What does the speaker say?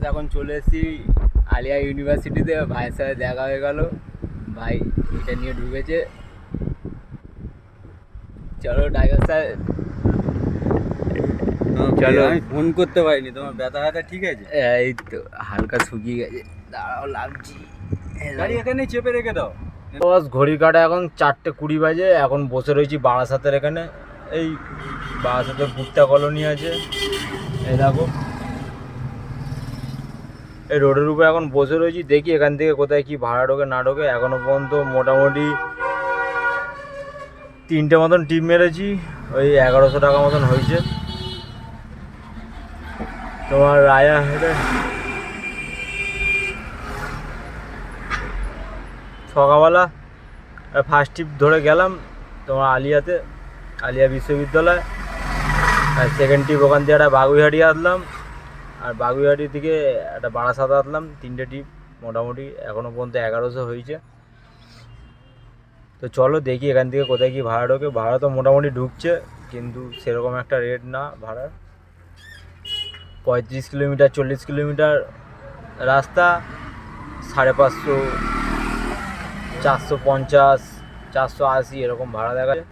এখন চলে এসেছি আলিয়া ইউনিভার্সিটিতে, ভাইয়ের সাথে দেখা হয়ে গেল। ভাই এটা নিয়ে ঢুকেছে। চলো ড্রাইভার সাহেব, চলো। আমি ফোন করতে পারিনি, তোমার ব্যথা ব্যথা ঠিক আছে? এই তো হালকা শুকিয়ে গেছে, দাঁড়াও লাগছি। গাড়ি এখানে চেপে রেখে দাও। বস ঘড়ির কাটা এখন 4:20 বাজে। এখন বসে রয়েছি বারাসাতের এখানে। এই বারাসাতের গুপ্তা কলোনি আছে, এই দেখো এই রোডের উপরে এখন বসে রয়েছি। দেখি এখান থেকে কোথায় কি ভাড়া ঢোকে না ঢোকে। এখনো পর্যন্ত মোটামুটি 3টে মতন টিপ মেরেছি, ওই 1100 টাকা মতন হয়েছে। তোমার রায়া হেঁটে সকালবেলা ফার্স্ট টিপ ধরে গেলাম তোমার আলিয়াতে, আলিয়া বিশ্ববিদ্যালয়। আর সেকেন্ড টিপ ওখান থেকে একটা বাগুইহাটি আসলাম, আর বাগুইহাটি থেকে একটা বারাসাত আসলাম। 3টে টিপ মোটামুটি এখনও পর্যন্ত 1100 হয়েছে। তো চলো দেখি এখান থেকে কোথায় কি ভাড়া ঢোকে। ভাড়া তো মোটামুটি ঢুকছে, কিন্তু সেরকম একটা রেট না ভাড়ার। 35 কিলোমিটার 40 কিলোমিটার রাস্তা, 550, 450, 480 এরকম ভাড়া দেখা যায়।